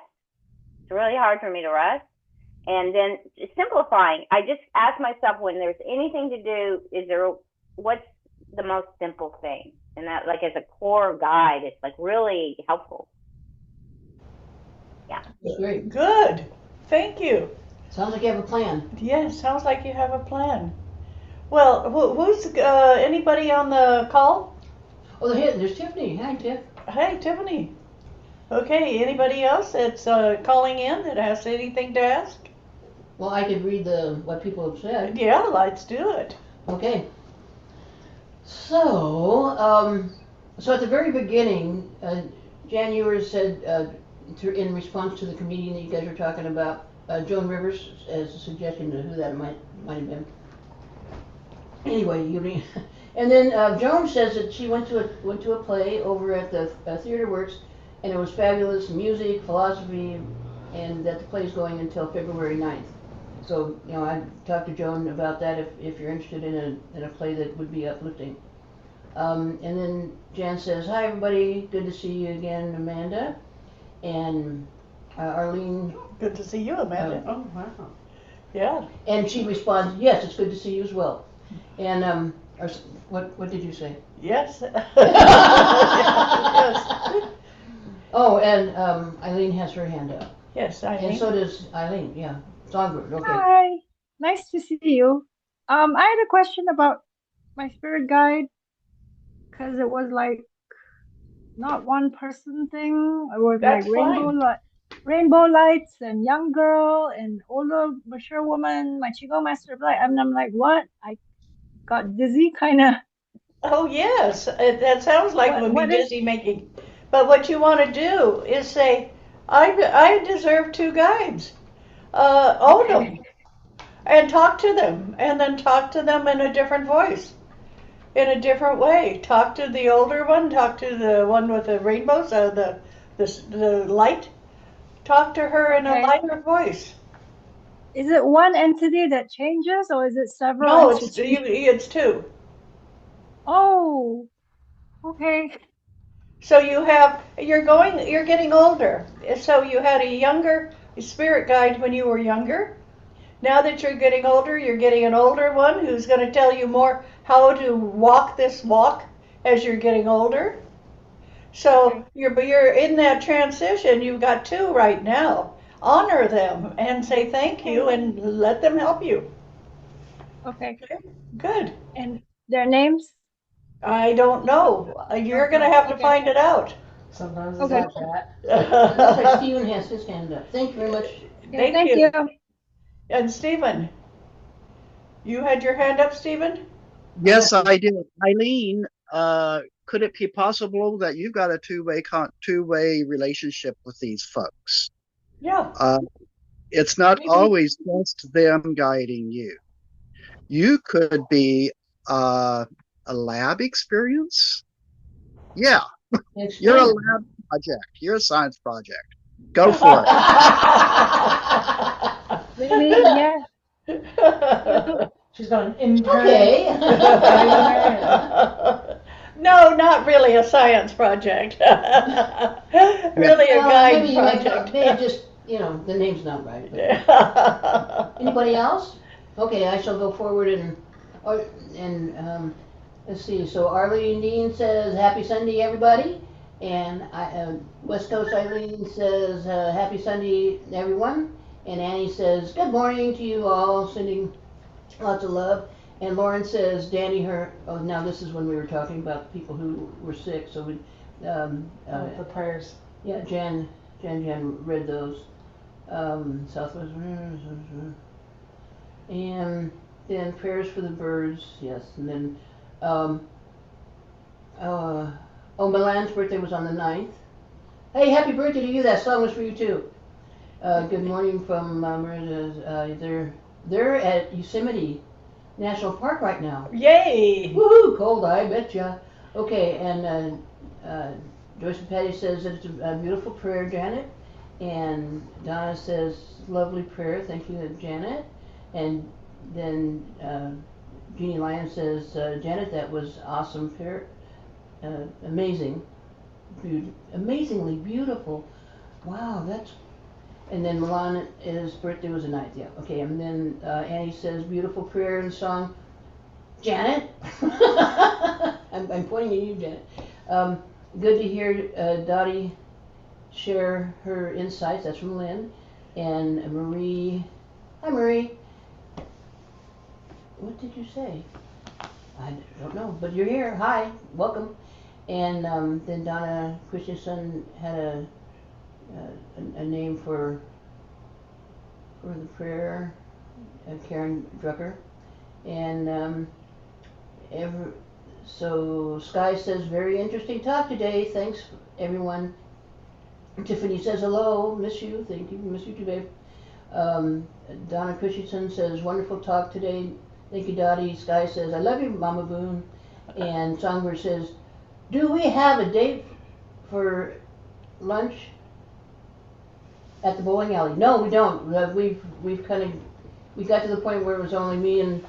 It's really hard for me to rest. And then simplifying. I just ask myself, when there's anything to do, what's the most simple thing? And that, like, as a core guide, it's like really helpful. Yeah. That's great. Good. Thank you. Sounds like you have a plan. Yes, sounds like you have a plan. Well, who's anybody on the call? Oh, there's Tiffany. Hi, Tiff. Hi, Tiffany. Okay, anybody else that's calling in that has anything to ask? Well, I could read what people have said. Yeah, let's do it. Okay. So, so at the very beginning, Jan Ewers said, in response to the comedian that you guys were talking about, Joan Rivers, as a suggestion to who that might have been. Anyway, and then Joan says that she went to a play over at the Theater Works, and it was fabulous music, philosophy, and that the play is going until February 9th. So, I talked to Joan about that if you're interested in a play that would be uplifting. And then Jan says, hi everybody, good to see you again, Amanda. And Arlene. Good to see you, Amanda. Oh, wow. Yeah. And she responds, yes, it's good to see you as well. And what did you say? Yes. Yes. Oh, and Eileen has her hand up. Yes, Eileen. And so does Eileen, yeah. Songbird, okay. Hi, nice to see you. I had a question about my spirit guide, because it was like not one person thing. It was That's like rainbow lights and young girl and older mature woman, my Qigong master blight. And I'm like, what? I got dizzy, kind of. Oh yes, that sounds like it would be dizzy making. But what you want to do is say, I deserve two guides. Own them, and talk to them, and then talk to them in a different voice, in a different way. Talk to the older one, talk to the one with the rainbows, the light. Talk to her in a lighter voice. Is it one entity that changes, or is it several? No, it's two. Oh, okay. So you're getting older. So you had a younger spirit guide when you were younger. Now that you're getting older, you're getting an older one who's going to tell you more how to walk this walk as you're getting older. So you're in that transition. You've got two right now. Honor them and say thank you and let them help you. Okay. Good. And their names? I don't know. You're going to have to find it out. Sometimes it's like that. Looks like Stephen has his hand up. Thank you very much. Thank you. And Stephen, you had your hand up, Stephen? Yes, I did. Eileen, could it be possible that you've got a two-way relationship with these folks? Yeah. It's not always just them guiding you. You could be a lab experience? Yeah, Explain. you're a lab project. You're a science project. Go for it. Really? Yeah. She's got an intern. Okay. No, not really a science project. Really a Well, guide maybe project. may have just, the name's not right. But. Anybody else? Okay, I shall go forward and let's see. So Arlene Dean says, "Happy Sunday, everybody," and West Coast Eileen says, "Happy Sunday, everyone." And Annie says, "Good morning to you all," sending lots of love. And Lauren says, "Danny, oh, now this is when we were talking about people who were sick. So we, The prayers. yeah, Jan read those. Southwest, and then prayers for the birds, yes, and then, Milan's birthday was on the 9th. Hey, happy birthday to you, that song was for you too. Good morning from, they're at Yosemite National Park right now. Yay! Woohoo, cold, I betcha. Okay, and, Joyce and Patty says that it's a beautiful prayer, Janet. And Donna says, "Lovely prayer, thank you, Janet." And then Jeannie Lyon says, "Janet, that was awesome prayer, amazing, amazingly beautiful. Wow, that's." And then Milan's birthday was the 9th, yeah. Okay, and then Annie says, "Beautiful prayer and song, Janet." I'm pointing at you, Janet. Good to hear Dottie share her insights. That's from Lynn. And Marie. Hi, Marie. What did you say? I don't know, but you're here. Hi, welcome. And then Donna Christensen had a name for the prayer. Karen Drucker. And so Sky says, "Very interesting talk today. Thanks, everyone." Tiffany says, "Hello, miss you." Thank you, miss you too, babe. Donna Christensen says, "Wonderful talk today. Thank you, Dottie." Sky says, "I love you, Mama Boone." And Songbird says, "Do we have a date for lunch at the bowling alley?" No, we don't. We got to the point where it was only me and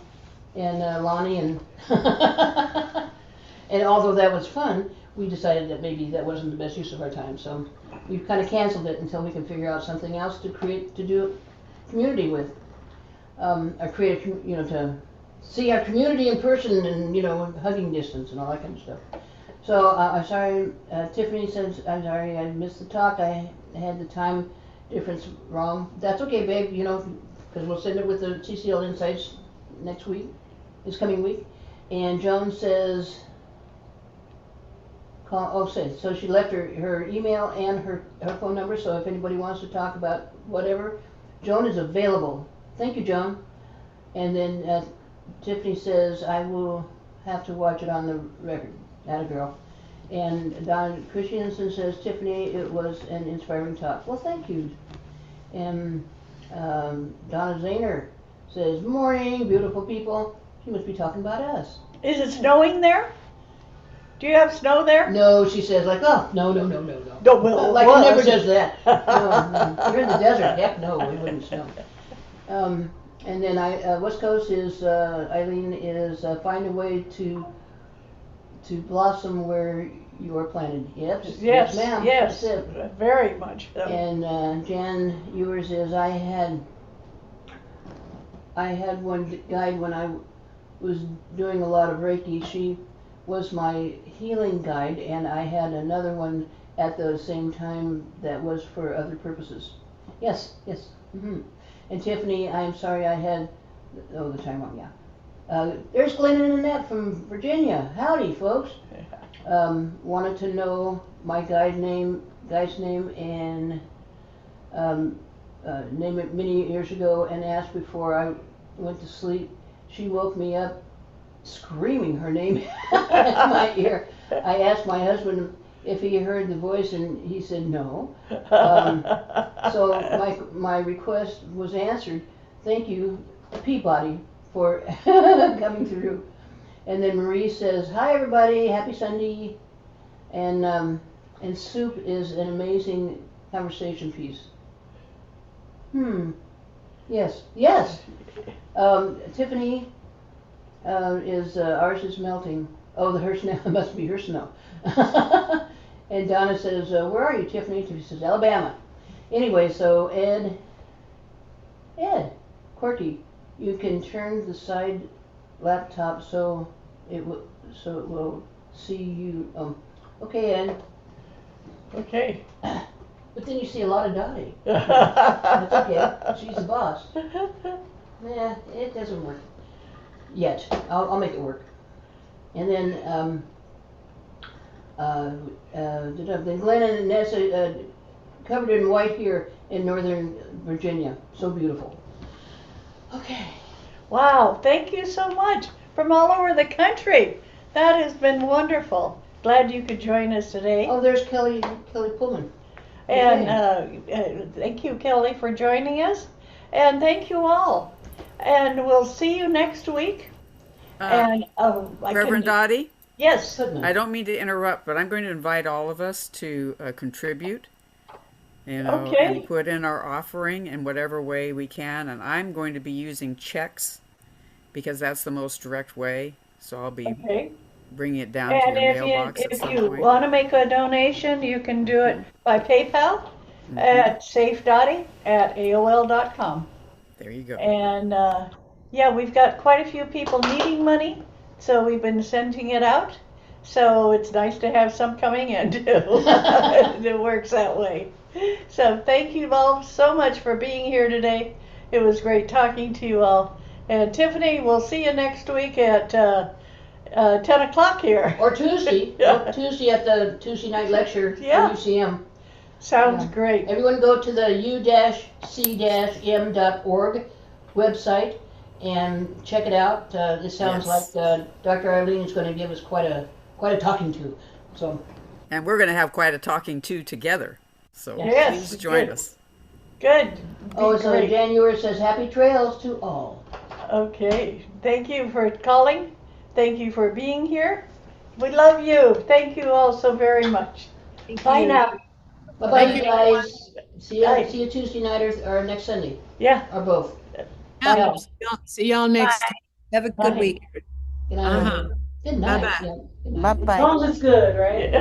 Lonnie and and although that was fun, we decided that maybe that wasn't the best use of our time. So we've kind of canceled it until we can figure out something else to do community with, or create to see our community in person and hugging distance and all that kind of stuff. So I'm sorry, Tiffany says, "I'm sorry I missed the talk. I had the time difference wrong." That's okay, babe. Because we'll send it with the CCL Insights this coming week. And Joan says, so she left her email and her phone number, so if anybody wants to talk about whatever, Joan is available. Thank you, Joan. And then Tiffany says, "I will have to watch it on the record." Atta girl. And Don Christensen says, "Tiffany, it was an inspiring talk." Well, thank you. And Donna Zahner says, "Morning, beautiful people." She must be talking about us. Is it snowing there? Do you have snow there? No, she says, like, "Oh, no. No, well, like it never does that. No. You're in the desert. Heck no, it wouldn't snow. And then West Coast is Eileen is find a way to blossom where you are planted. Yes, ma'am. Yes, that's it. Very much so. And Jan, yours is I had one guide when I was doing a lot of Reiki. She was my healing guide, and I had another one at the same time that was for other purposes. Yes. Mm-hmm. And Tiffany, I'm sorry I had the time wrong. Yeah. There's Glenn and Annette from Virginia. Howdy, folks. Wanted to know my guy's name, and name it many years ago, and asked before I went to sleep. She woke me up screaming her name in my ear. I asked my husband if he heard the voice, and he said no. So my request was answered. Thank you, Peabody, for coming through. And then Marie says, "Hi everybody, happy Sunday." And Soup is an amazing conversation piece. Yes, yes. Tiffany is ours is melting. Oh, her snow must be her snow. And Donna says, "Where are you, Tiffany?" Tiffany says, "Alabama." Anyway, so Ed, Corky, you can turn the side laptop so it will see you. Okay, Ed. Okay. But then you see a lot of Dottie. That's okay. She's the boss. Yeah, it doesn't work yet. I'll make it work. And then then Glenn and Nessa covered in white here in Northern Virginia. So beautiful. Okay. Wow, thank you so much from all over the country. That has been wonderful. Glad you could join us today. Oh, there's Kelly Pullman. And thank you, Kelly, for joining us. And thank you all. And we'll see you next week. Reverend Dottie? Yes. I don't mean to interrupt, but I'm going to invite all of us to contribute, and put in our offering in whatever way we can. And I'm going to be using checks because that's the most direct way. So I'll be bringing it down to your mailbox at some point. If you want to make a donation, you can do it by PayPal at safedottie@aol.com. There you go. And yeah, we've got quite a few people needing money, so we've been sending it out. So it's nice to have some coming in too. It works that way. So thank you all so much for being here today. It was great talking to you all. And Tiffany, we'll see you next week at 10 o'clock here. Or Tuesday. Tuesday at the Tuesday night lecture for UCM. Sounds great. Everyone go to the u-c-m.org website and check it out. It sounds like Dr. Eileen is going to give us quite a talking to. So. And we're going to have quite a talking to together. So please join us. Good. So January says happy trails to all. Okay. Thank you for calling. Thank you for being here. We love you. Thank you all so very much. Bye now. Bye-bye, you guys. See you Tuesday night or next Sunday. Yeah. Or both. Bye. See y'all next time. Have a good week. Good night. Good night. Bye-bye. Yeah, good night. As long as it's good, right?